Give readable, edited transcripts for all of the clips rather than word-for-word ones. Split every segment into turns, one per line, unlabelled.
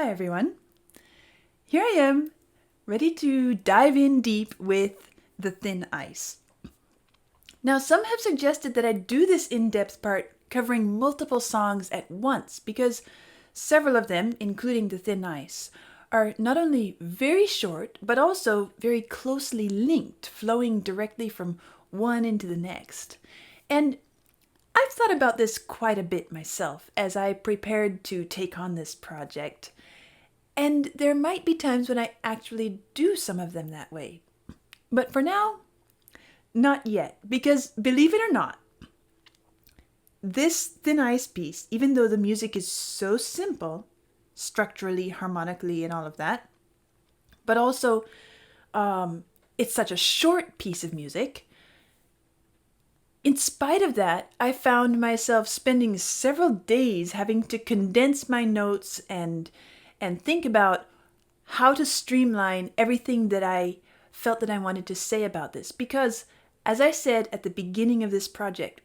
Hi everyone. Here I am, ready to dive in deep with The Thin Ice. Now, some have suggested that I do this in-depth part covering multiple songs at once because several of them, including The Thin Ice, are not only very short, but also very closely linked, flowing directly from one into the next. And I've thought about this quite a bit myself as I prepared to take on this project. And there might be times when I actually do some of them that way. But for now, not yet. Because believe it or not, this Thin Ice piece, even though the music is so simple, structurally, harmonically, and all of that, but also it's such a short piece of music, in spite of that, I found myself spending several days having to condense my notes and think about how to streamline everything that I felt that I wanted to say about this. Because, as I said at the beginning of this project,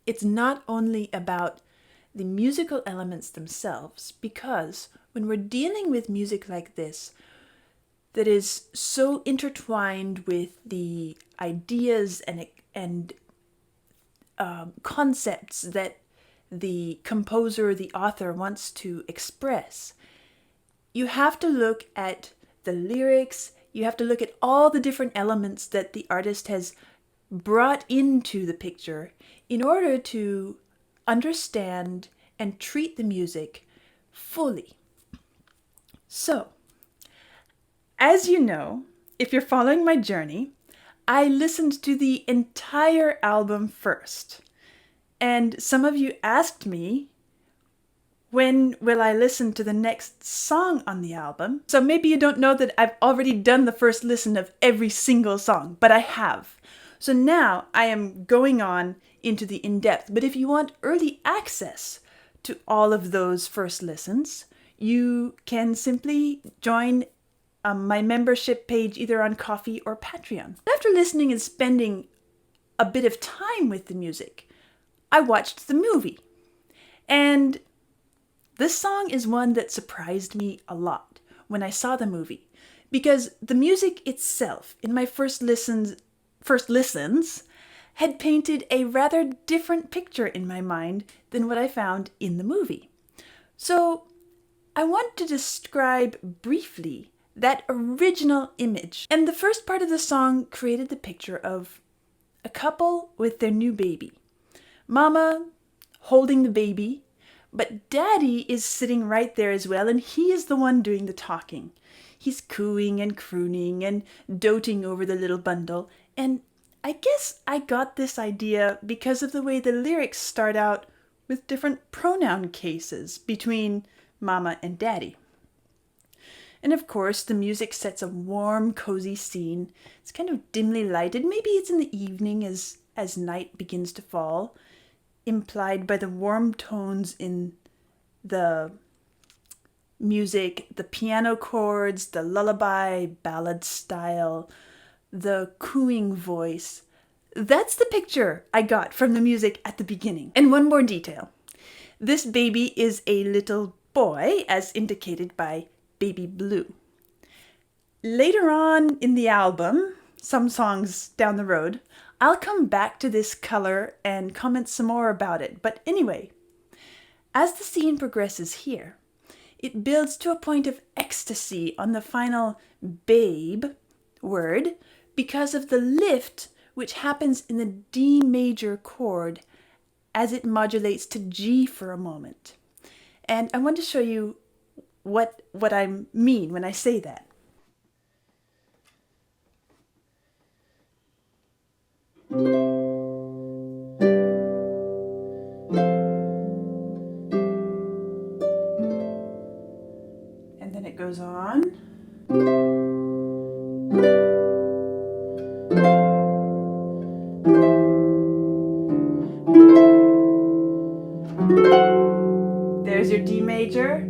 it's not only about the musical elements themselves, because when we're dealing with music like this, that is so intertwined with the ideas and concepts that the composer or the author wants to express, you have to look at the lyrics, you have to look at all the different elements that the artist has brought into the picture in order to understand and treat the music fully. So, as you know, if you're following my journey, I listened to the entire album first. And some of you asked me, when will I listen to the next song on the album? So maybe you don't know that I've already done the first listen of every single song, but I have. So now I am going on into the in-depth. But if you want early access to all of those first listens, you can simply join my membership page either on Ko-fi or Patreon. After listening and spending a bit of time with the music, I watched the movie. And this song is one that surprised me a lot when I saw the movie, because the music itself, in my first listens, had painted a rather different picture in my mind than what I found in the movie. So I want to describe briefly that original image. And the first part of the song created the picture of a couple with their new baby. Mama holding the baby, but Daddy is sitting right there as well, and he is the one doing the talking. He's cooing and crooning and doting over the little bundle. And I guess I got this idea because of the way the lyrics start out with different pronoun cases between Mama and Daddy. And of course, the music sets a warm, cozy scene. It's kind of dimly lighted. Maybe it's in the evening as night begins to fall, implied by the warm tones in the music, the piano chords, the lullaby, ballad style, the cooing voice. That's the picture I got from the music at the beginning. And one more detail. This baby is a little boy, as indicated by Baby Blue. Later on in the album, some songs down the road, I'll come back to this color and comment some more about it. But anyway, as the scene progresses here, it builds to a point of ecstasy on the final babe word because of the lift which happens in the D major chord as it modulates to G for a moment. And I want to show you what I mean when I say that. And then it goes on. There's your D major.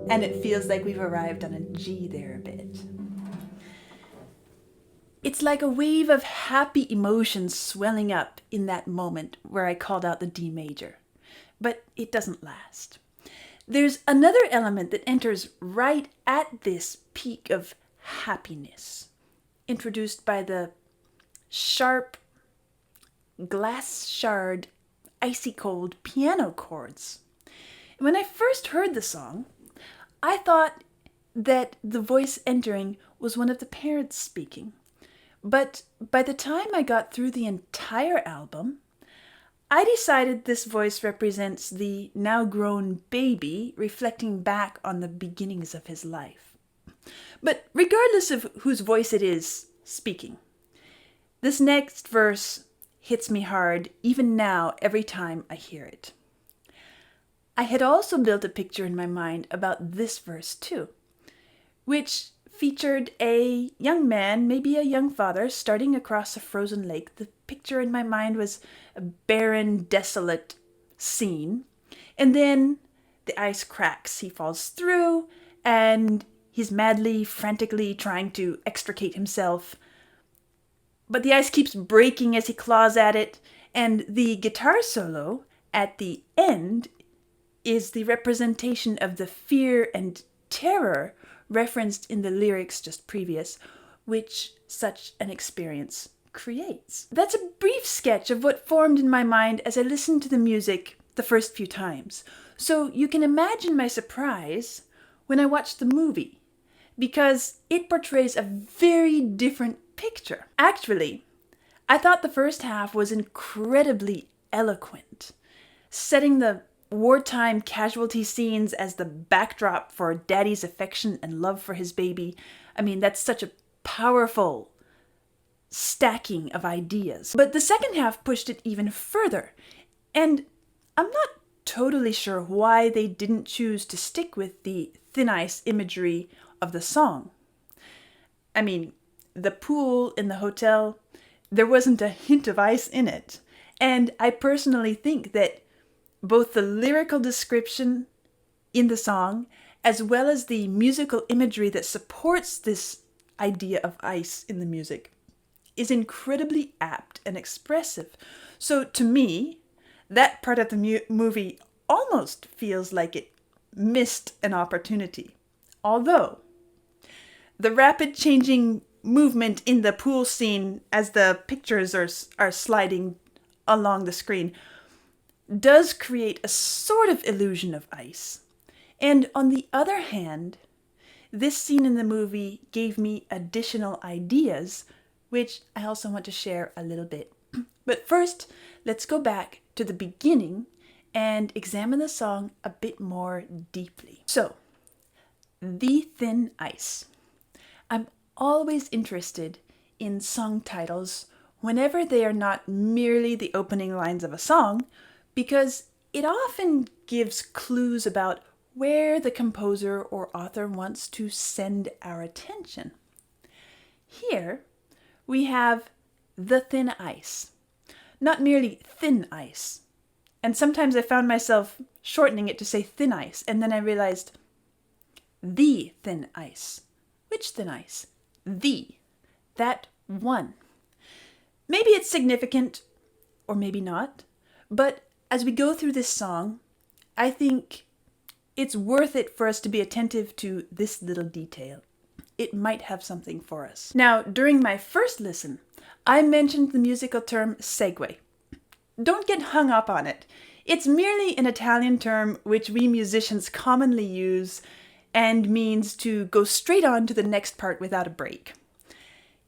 And it feels like we've arrived on a G there a bit. It's like a wave of happy emotions swelling up in that moment where I called out the D major. But it doesn't last. There's another element that enters right at this peak of happiness, introduced by the sharp, glass shard, icy cold piano chords. When I first heard the song, I thought that the voice entering was one of the parents speaking. But by the time I got through the entire album, I decided this voice represents the now grown baby reflecting back on the beginnings of his life. But regardless of whose voice it is speaking, this next verse hits me hard even now every time I hear it. I had also built a picture in my mind about this verse too, which featured a young man, maybe a young father, starting across a frozen lake. The picture in my mind was a barren, desolate scene. And then the ice cracks. He falls through, and he's madly, frantically trying to extricate himself. But the ice keeps breaking as he claws at it, and the guitar solo at the end is the representation of the fear and terror referenced in the lyrics just previous, which such an experience creates. That's a brief sketch of what formed in my mind as I listened to the music the first few times. So you can imagine my surprise when I watched the movie, because it portrays a very different picture. Actually, I thought the first half was incredibly eloquent, setting the wartime casualty scenes as the backdrop for daddy's affection and love for his baby. I mean, that's such a powerful stacking of ideas. But the second half pushed it even further. And I'm not totally sure why they didn't choose to stick with the thin ice imagery of the song. I mean, the pool in the hotel, there wasn't a hint of ice in it. And I personally think that both the lyrical description in the song, as well as the musical imagery that supports this idea of ice in the music, is incredibly apt and expressive. So to me, that part of the movie almost feels like it missed an opportunity. Although, the rapid changing movement in the pool scene as the pictures are sliding along the screen does create a sort of illusion of ice. And on the other hand, this scene in the movie gave me additional ideas, which I also want to share a little bit. But first, let's go back to the beginning and examine the song a bit more deeply. So, The Thin Ice. I'm always interested in song titles whenever they are not merely the opening lines of a song, because it often gives clues about where the composer or author wants to send our attention. Here, we have The Thin Ice, not merely thin ice. And sometimes I found myself shortening it to say thin ice, and then I realized, the thin ice. Which thin ice? The. That one. Maybe it's significant, or maybe not, but as we go through this song, I think it's worth it for us to be attentive to this little detail. It might have something for us. Now, during my first listen, I mentioned the musical term segue. Don't get hung up on it. It's merely an Italian term which we musicians commonly use and means to go straight on to the next part without a break.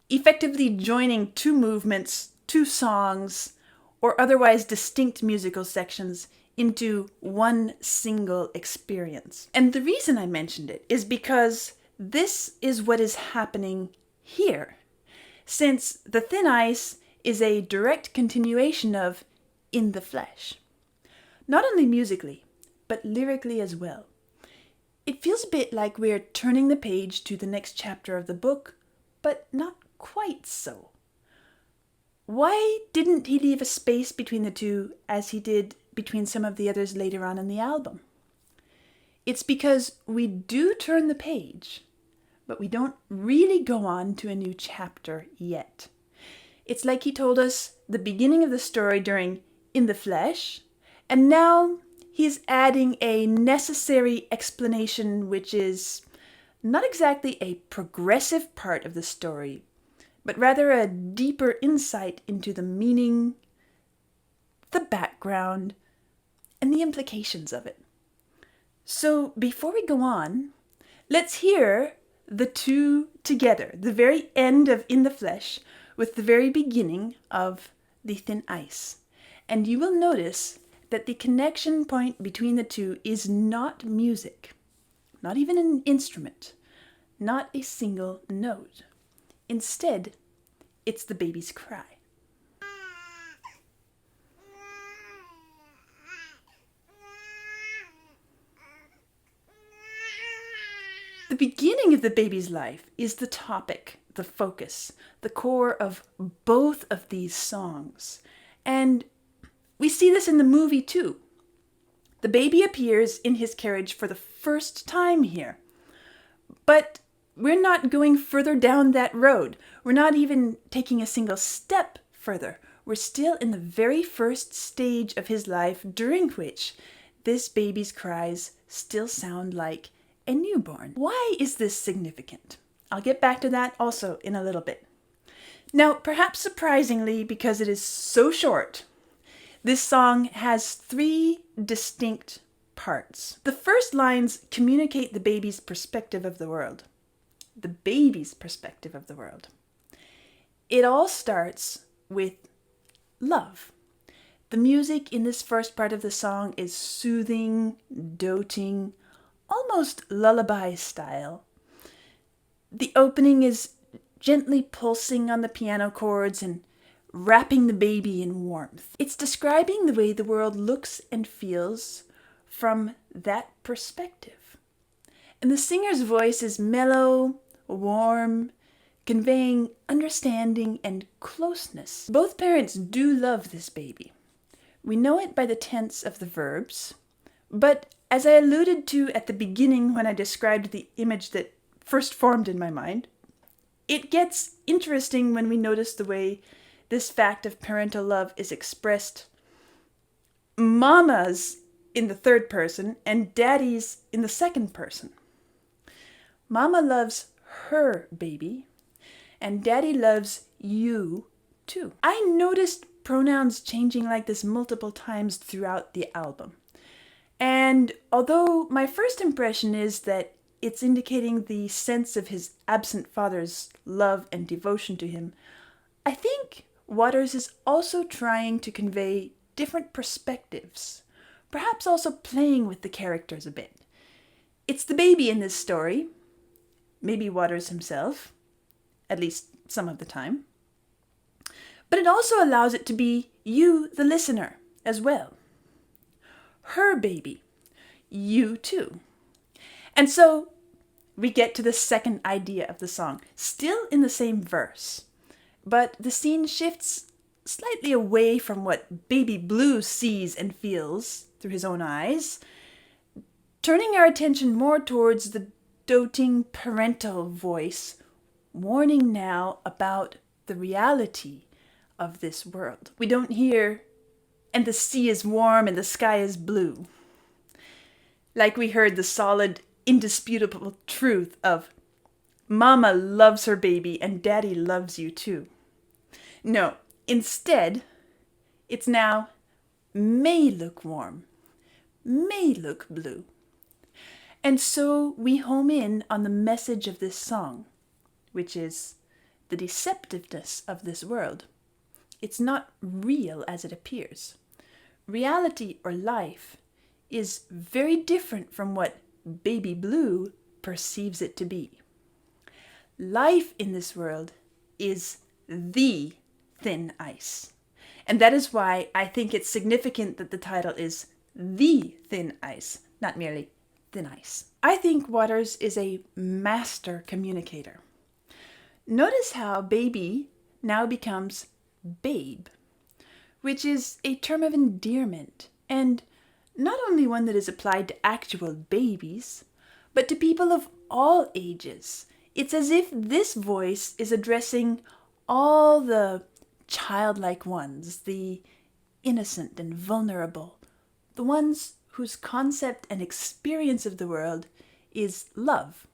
Effectively joining two movements, two songs, or otherwise distinct musical sections into one single experience. And the reason I mentioned it is because this is what is happening here, since The Thin Ice is a direct continuation of In the Flesh. Not only musically, but lyrically as well. It feels a bit like we're turning the page to the next chapter of the book, but not quite so. Why didn't he leave a space between the two as he did between some of the others later on in the album? It's because we do turn the page, but we don't really go on to a new chapter yet. It's like he told us the beginning of the story during In the Flesh, and now he's adding a necessary explanation which is not exactly a progressive part of the story, but rather a deeper insight into the meaning, the background, and the implications of it. So before we go on, let's hear the two together, the very end of In the Flesh with the very beginning of The Thin Ice. And you will notice that the connection point between the two is not music, not even an instrument, not a single note. Instead, it's the baby's cry. The beginning of the baby's life is the topic, the focus, the core of both of these songs. And we see this in the movie too. The baby appears in his carriage for the first time here. But we're not going further down that road. We're not even taking a single step further. We're still in the very first stage of his life, during which this baby's cries still sound like a newborn. Why is this significant? I'll get back to that also in a little bit. Now, perhaps surprisingly, because it is so short, this song has 3 distinct parts. The first lines communicate the baby's perspective of the world. The baby's perspective of the world. It all starts with love. The music in this first part of the song is soothing, doting, almost lullaby style. The opening is gently pulsing on the piano chords and wrapping the baby in warmth. It's describing the way the world looks and feels from that perspective. And the singer's voice is mellow, warm, conveying understanding and closeness. Both parents do love this baby. We know it by the tense of the verbs, but as I alluded to at the beginning when I described the image that first formed in my mind, it gets interesting when we notice the way this fact of parental love is expressed. Mama's in the third person and daddy's in the second person. Mama loves her baby and daddy loves you too. I noticed pronouns changing like this multiple times throughout the album. And although my first impression is that it's indicating the sense of his absent father's love and devotion to him, I think Waters is also trying to convey different perspectives, perhaps also playing with the characters a bit. It's the baby in this story, maybe Waters himself, at least some of the time, but it also allows it to be you, the listener, as well. Her baby, you too. And so we get to the second idea of the song, still in the same verse, but the scene shifts slightly away from what Baby Blue sees and feels through his own eyes, turning our attention more towards the doting parental voice, warning now about the reality of this world. We don't hear, and the sea is warm and the sky is blue, like we heard the solid, indisputable truth of Mama loves her baby and Daddy loves you too. No, instead, it's now may look warm, may look blue. And so we home in on the message of this song, which is the deceptiveness of this world. It's not real as it appears. Reality or life is very different from what Baby Blue perceives it to be. Life in this world is the thin ice. And that is why I think it's significant that the title is The Thin Ice, not merely Thin Ice. I think Waters is a master communicator. Notice how baby now becomes babe, which is a term of endearment, and not only one that is applied to actual babies, but to people of all ages. It's as if this voice is addressing all the childlike ones, the innocent and vulnerable, the ones whose concept and experience of the world is love.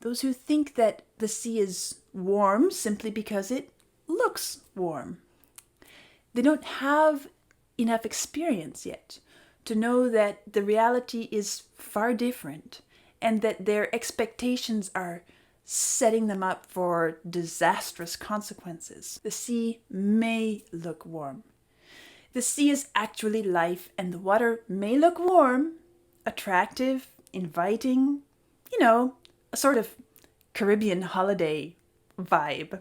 Those who think that the sea is warm simply because it looks warm. They don't have enough experience yet to know that the reality is far different and that their expectations are setting them up for disastrous consequences. The sea may look warm. The sea is actually life, and the water may look warm, attractive, inviting, a sort of Caribbean holiday vibe.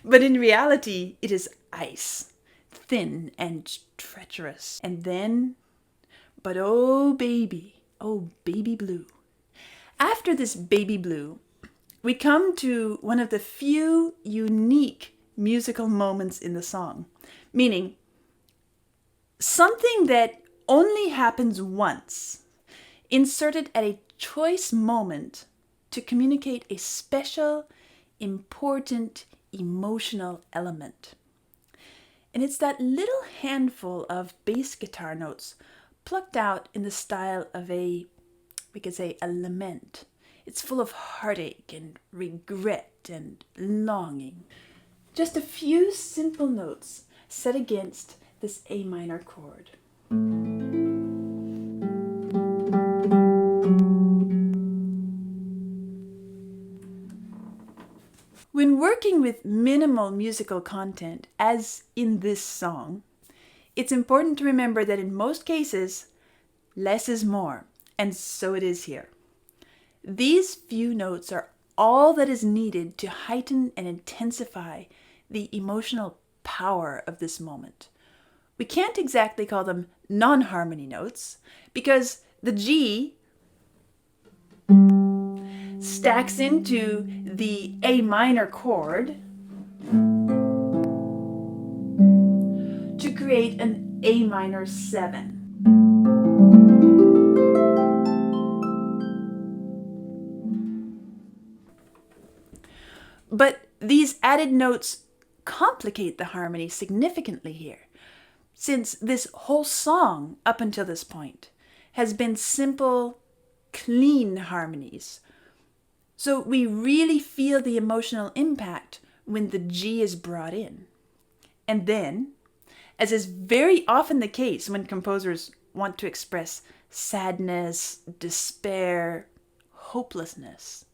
But in reality, it is ice, thin and treacherous. And then, but oh baby blue. After this baby blue, we come to one of the few unique musical moments in the song, meaning something that only happens once, inserted at a choice moment to communicate a special, important, emotional element. And it's that little handful of bass guitar notes plucked out in the style of we could say a lament. It's full of heartache and regret and longing. Just a few simple notes set against this A minor chord. When working with minimal musical content, as in this song, it's important to remember that in most cases, less is more, and so it is here. These few notes are all that is needed to heighten and intensify the emotional power of this moment. We can't exactly call them non-harmony notes because the G stacks into the A minor chord to create an A minor 7. But these added notes complicate the harmony significantly here, since this whole song up until this point has been simple, clean harmonies. So we really feel the emotional impact when the G is brought in. And then, as is very often the case when composers want to express sadness, despair, hopelessness,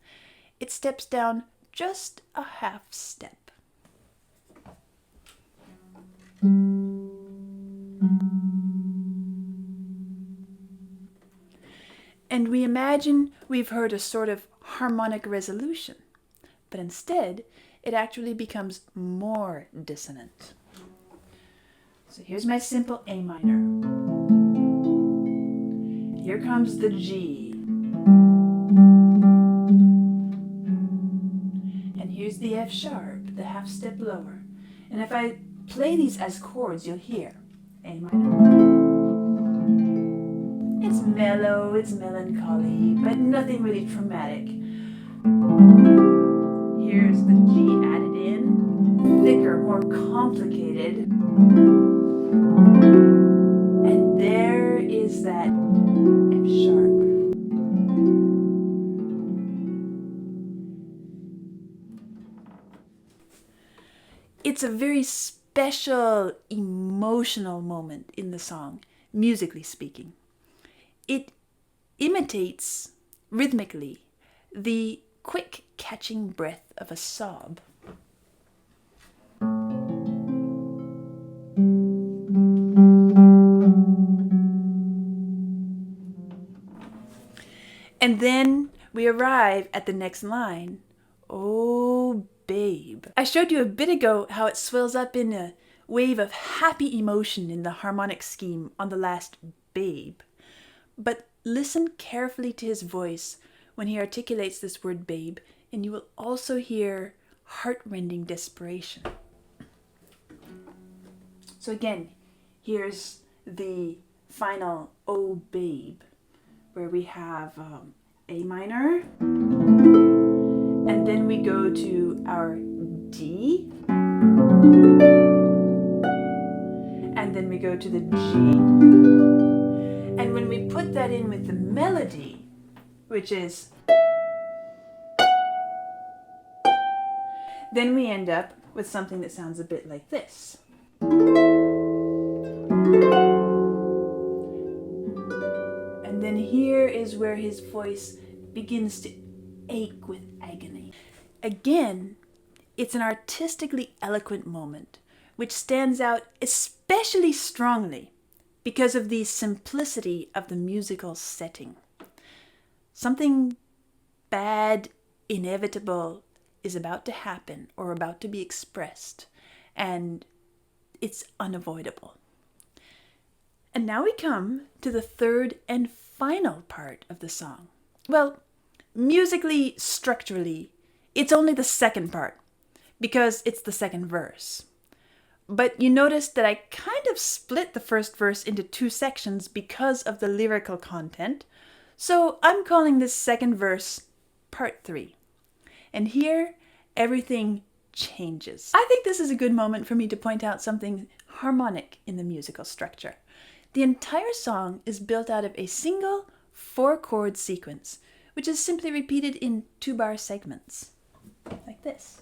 it steps down just a half step. And we imagine we've heard a sort of harmonic resolution, but instead it actually becomes more dissonant. So here's my simple A minor. Here comes the G. And here's the F sharp, the half step lower. And if I play these as chords, you'll hear A minor. It's mellow, it's melancholy, but nothing really traumatic. Here's the G added in, thicker, more complicated. And there is that F sharp. It's a very special, emotional moment in the song, musically speaking. It imitates, rhythmically, the quick catching breath of a sob. And then we arrive at the next line. Oh, babe. I showed you a bit ago how it swells up in a wave of happy emotion in the harmonic scheme on the last babe. But listen carefully to his voice when he articulates this word babe, and you will also hear heart-rending desperation. So again, here's the final Oh Babe, where we have A minor, and then we go to our D, and then we go to the G, And when we put that in with the melody, which is, then we end up with something that sounds a bit like this. And then here is where his voice begins to ache with agony. Again, it's an artistically eloquent moment, which stands out especially strongly because of the simplicity of the musical setting. Something bad, inevitable, is about to happen or about to be expressed, and it's unavoidable. And now we come to the third and final part of the song. Well, musically, structurally, it's only the second part, because it's the second verse. But you notice that I kind of split the first verse into two sections because of the lyrical content, so I'm calling this second verse part 3. And here, everything changes. I think this is a good moment for me to point out something harmonic in the musical structure. The entire song is built out of a single 4-chord sequence, which is simply repeated in 2-bar segments, like this.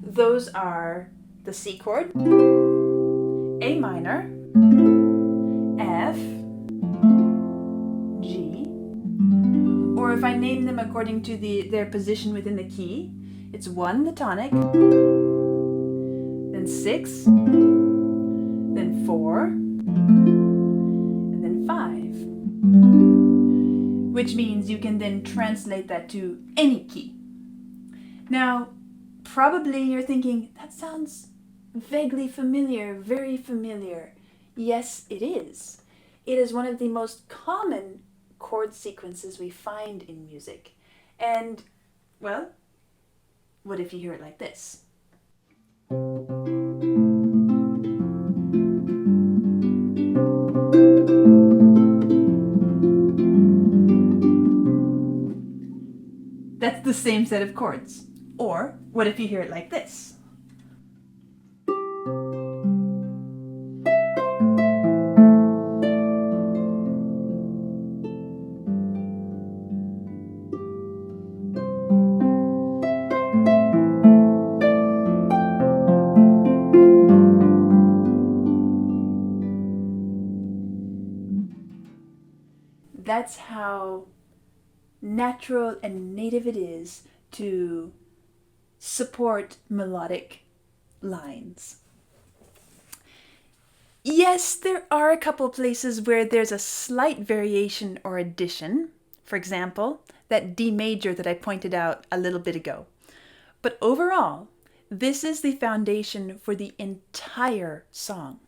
Those are the C chord, A minor, F, G, or if I name them according to their position within the key, it's 1, the tonic, then 6, then 4, and then 5, which means you can then translate that to any key. Now, probably you're thinking, that sounds vaguely familiar, very familiar. Yes, it is. It is one of the most common chord sequences we find in music. And, well, what if you hear it like this? That's the same set of chords. Or, what if you hear it like this? That's how natural and native it is to support melodic lines. Yes, there are a couple places where there's a slight variation or addition. For example, that D major that I pointed out a little bit ago. But overall, this is the foundation for the entire song.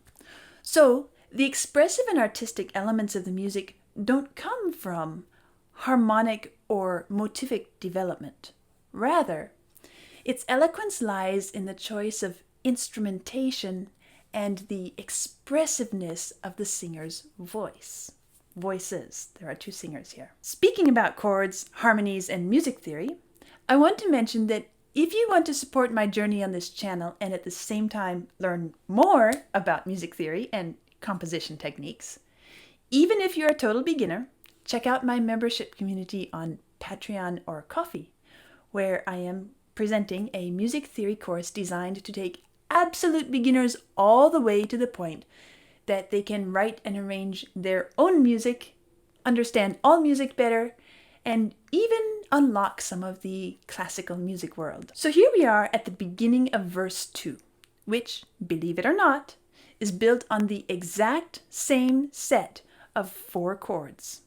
So, the expressive and artistic elements of the music don't come from harmonic or motivic development. Rather, its eloquence lies in the choice of instrumentation and the expressiveness of the singer's voice. Voices. There are 2 singers here. Speaking about chords, harmonies, and music theory, I want to mention that if you want to support my journey on this channel and at the same time learn more about music theory and composition techniques, even if you're a total beginner, check out my membership community on Patreon or Ko-fi, where I am presenting a music theory course designed to take absolute beginners all the way to the point that they can write and arrange their own music, understand all music better, and even unlock some of the classical music world. So here we are at the beginning of verse 2, which, believe it or not, is built on the exact same set of 4 chords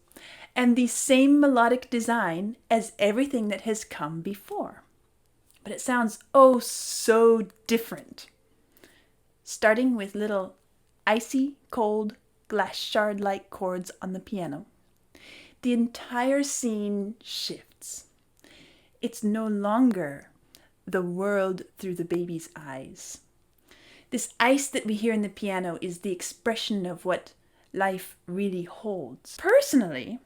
and the same melodic design as everything that has come before. But it sounds oh so different. Starting with little icy cold glass shard-like chords on the piano, the entire scene shifts. It's no longer the world through the baby's eyes. This ice that we hear in the piano is the expression of what life really holds. Personally,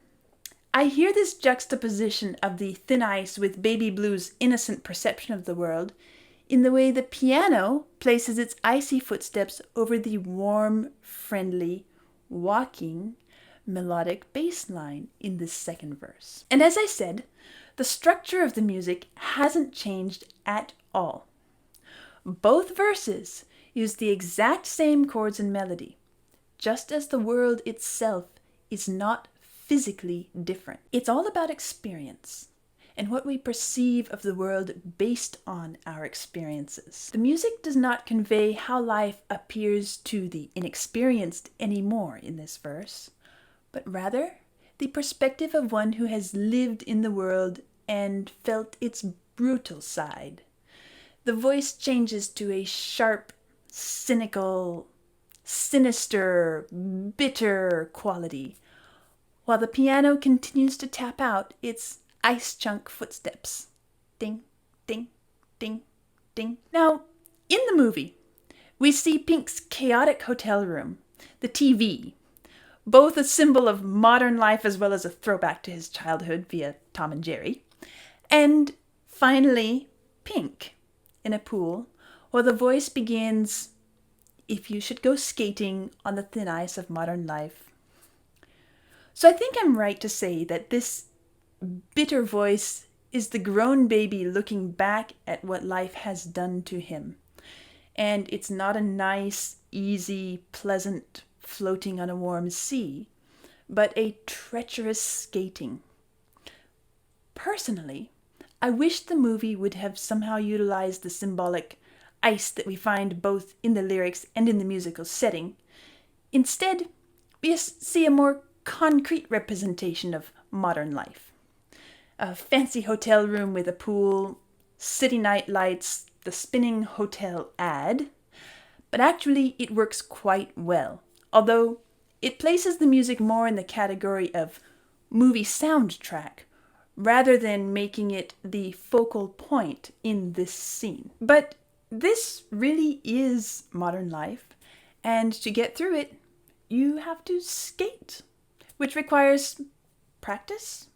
I hear this juxtaposition of the thin ice with Baby Blue's innocent perception of the world in the way the piano places its icy footsteps over the warm, friendly, walking, melodic bass line in this second verse. And as I said, the structure of the music hasn't changed at all. Both verses use the exact same chords and melody, just as the world itself is not physically different. It's all about experience and what we perceive of the world based on our experiences. The music does not convey how life appears to the inexperienced anymore in this verse, but rather the perspective of one who has lived in the world and felt its brutal side. The voice changes to a sharp, cynical, sinister, bitter quality, while the piano continues to tap out its ice chunk footsteps. Ding, ding, ding, ding. Now, in the movie, we see Pink's chaotic hotel room, the TV, both a symbol of modern life as well as a throwback to his childhood via Tom and Jerry, and finally, Pink in a pool, while the voice begins, "If you should go skating on the thin ice of modern life." So I think I'm right to say that this bitter voice is the grown baby looking back at what life has done to him. And it's not a nice, easy, pleasant floating on a warm sea, but a treacherous skating. Personally, I wish the movie would have somehow utilized the symbolic ice that we find both in the lyrics and in the musical setting. Instead, we see a more concrete representation of modern life. A fancy hotel room with a pool, city night lights, the spinning hotel ad. But actually, it works quite well, although it places the music more in the category of movie soundtrack, rather than making it the focal point in this scene. But this really is modern life, and to get through it, you have to skate, which requires practice,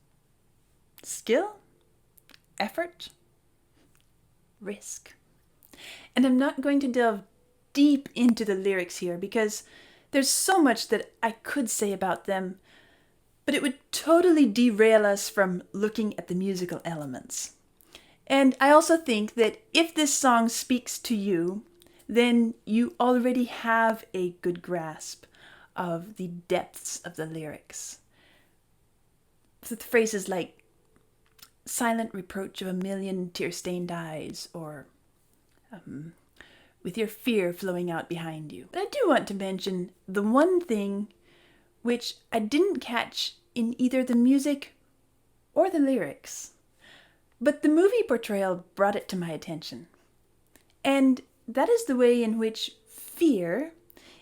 skill, effort, risk. And I'm not going to delve deep into the lyrics here because there's so much that I could say about them, but it would totally derail us from looking at the musical elements. And I also think that if this song speaks to you, then you already have a good grasp of the depths of the lyrics. With phrases like silent reproach of a million tear-stained eyes, or with your fear flowing out behind you. But I do want to mention the one thing which I didn't catch in either the music or the lyrics, but the movie portrayal brought it to my attention. And that is the way in which fear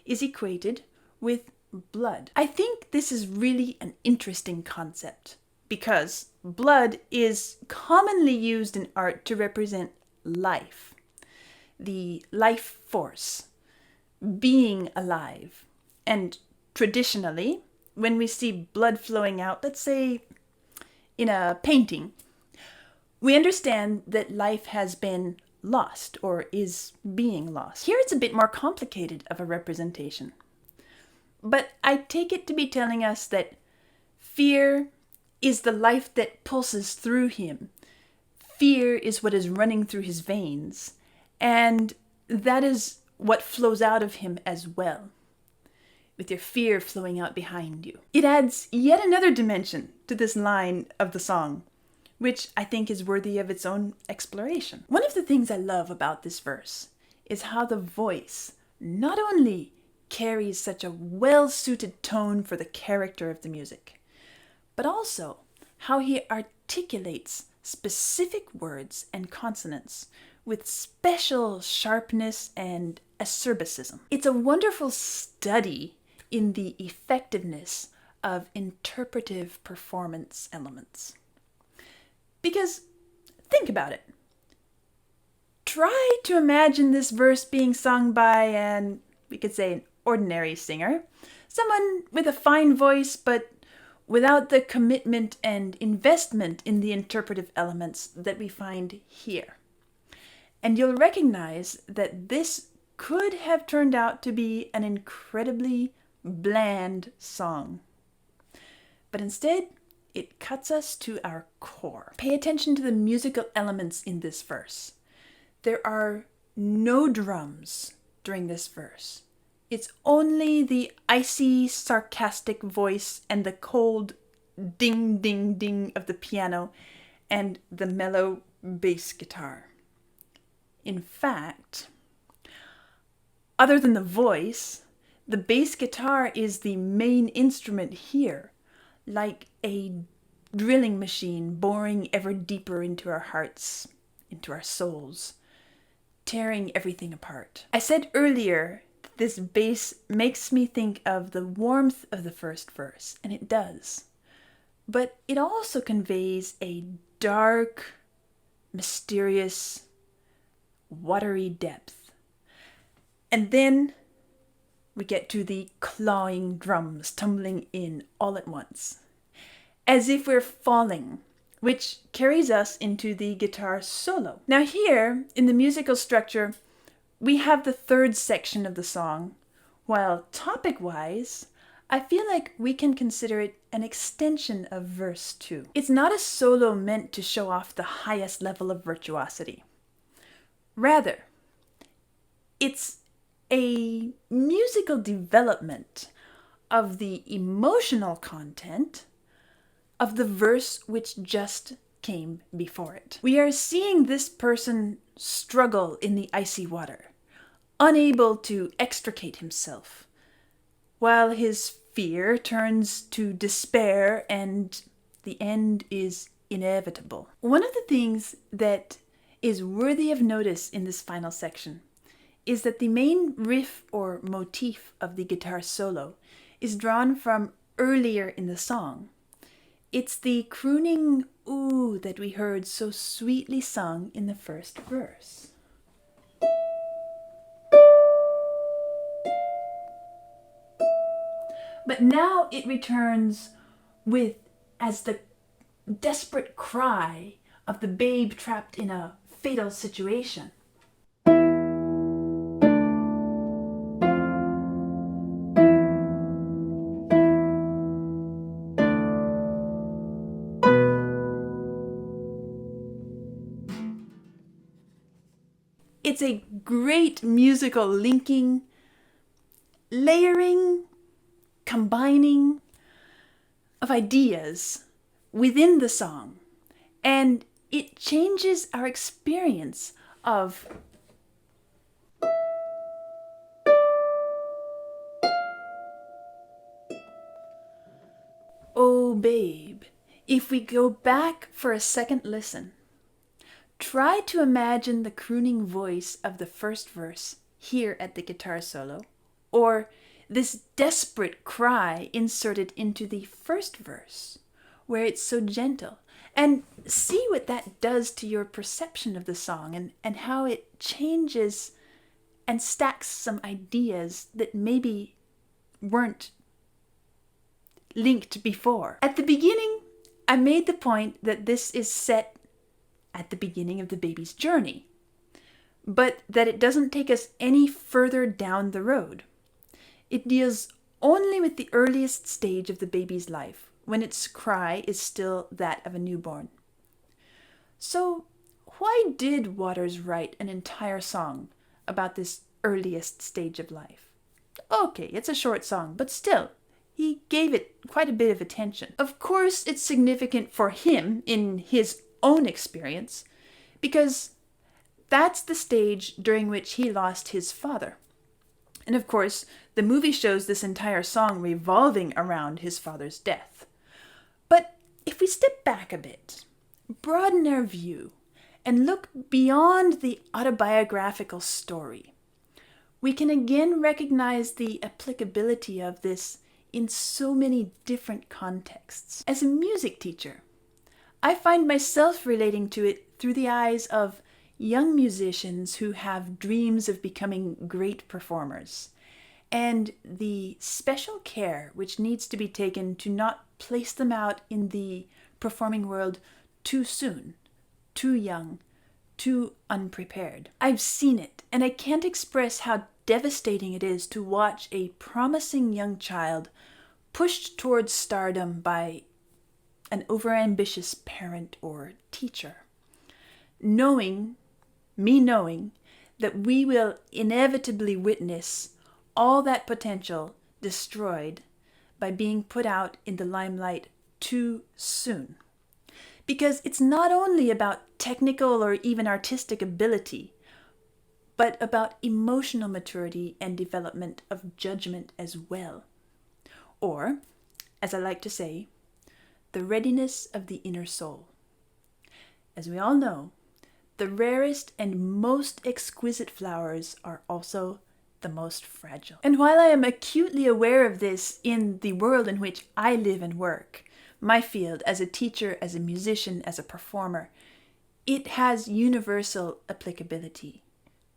is equated with blood. I think this is really an interesting concept because blood is commonly used in art to represent life, the life force, being alive. And traditionally, when we see blood flowing out, let's say in a painting, we understand that life has been lost or is being lost. Here it's a bit more complicated of a representation. But I take it to be telling us that fear is the life that pulses through him. Fear is what is running through his veins, and that is what flows out of him as well, with your fear flowing out behind you. It adds yet another dimension to this line of the song, which I think is worthy of its own exploration. One of the things I love about this verse is how the voice not only carries such a well-suited tone for the character of the music, but also how he articulates specific words and consonants with special sharpness and acerbicism. It's a wonderful study in the effectiveness of interpretive performance elements. Because, think about it. Try to imagine this verse being sung by an ordinary singer, someone with a fine voice but without the commitment and investment in the interpretive elements that we find here. And you'll recognize that this could have turned out to be an incredibly bland song. But instead, it cuts us to our core. Pay attention to the musical elements in this verse. There are no drums during this verse. It's only the icy, sarcastic voice and the cold ding, ding, ding of the piano and the mellow bass guitar. In fact, other than the voice, the bass guitar is the main instrument here, like a drilling machine boring ever deeper into our hearts, into our souls, tearing everything apart. I said earlier that this bass makes me think of the warmth of the first verse, and it does. But it also conveys a dark, mysterious, watery depth. And then we get to the clawing drums tumbling in all at once, as if we're falling, which carries us into the guitar solo. Now here, in the musical structure, we have the third section of the song, while topic-wise, I feel like we can consider it an extension of verse 2. It's not a solo meant to show off the highest level of virtuosity. Rather, it's a musical development of the emotional content of the verse which just came before it. We are seeing this person struggle in the icy water, unable to extricate himself, while his fear turns to despair and the end is inevitable. One of the things that is worthy of notice in this final section is that the main riff or motif of the guitar solo is drawn from earlier in the song. It's the crooning ooh that we heard so sweetly sung in the first verse. But now it returns with as the desperate cry of the babe trapped in a fatal situation. It's a great musical linking, layering, combining of ideas within the song, and it changes our experience of oh babe. If we go back for a second listen, try to imagine the crooning voice of the first verse here at the guitar solo, or this desperate cry inserted into the first verse, where it's so gentle, and see what that does to your perception of the song and how it changes and stacks some ideas that maybe weren't linked before. At the beginning, I made the point that this is set at the beginning of the baby's journey, but that it doesn't take us any further down the road. It deals only with the earliest stage of the baby's life, when its cry is still that of a newborn. So, why did Waters write an entire song about this earliest stage of life? Okay, it's a short song, but still, he gave it quite a bit of attention. Of course, it's significant for him in his own experience, because that's the stage during which he lost his father. And of course, the movie shows this entire song revolving around his father's death. But if we step back a bit, broaden our view, and look beyond the autobiographical story, we can again recognize the applicability of this in so many different contexts. As a music teacher, I find myself relating to it through the eyes of young musicians who have dreams of becoming great performers, and the special care which needs to be taken to not place them out in the performing world too soon, too young, too unprepared. I've seen it, and I can't express how devastating it is to watch a promising young child pushed towards stardom by an overambitious parent or teacher. Knowing that we will inevitably witness all that potential destroyed by being put out in the limelight too soon. Because it's not only about technical or even artistic ability, but about emotional maturity and development of judgment as well. Or, as I like to say, the readiness of the inner soul. As we all know, the rarest and most exquisite flowers are also the most fragile. And while I am acutely aware of this in the world in which I live and work, my field as a teacher, as a musician, as a performer, it has universal applicability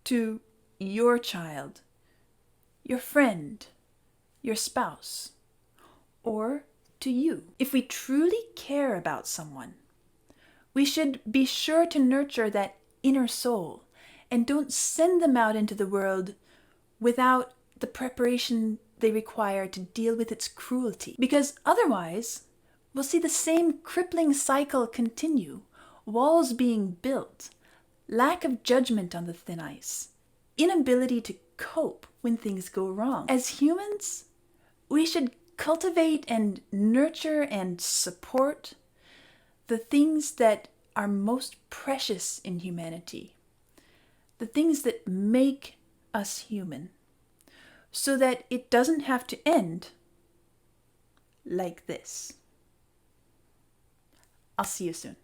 to your child, your friend, your spouse, or to you. If we truly care about someone, we should be sure to nurture that inner soul and don't send them out into the world without the preparation they require to deal with its cruelty. Because otherwise, we'll see the same crippling cycle continue, walls being built, lack of judgment on the thin ice, inability to cope when things go wrong. As humans, we should cultivate and nurture and support the things that are most precious in humanity, the things that make us human, so that it doesn't have to end like this. I'll see you soon.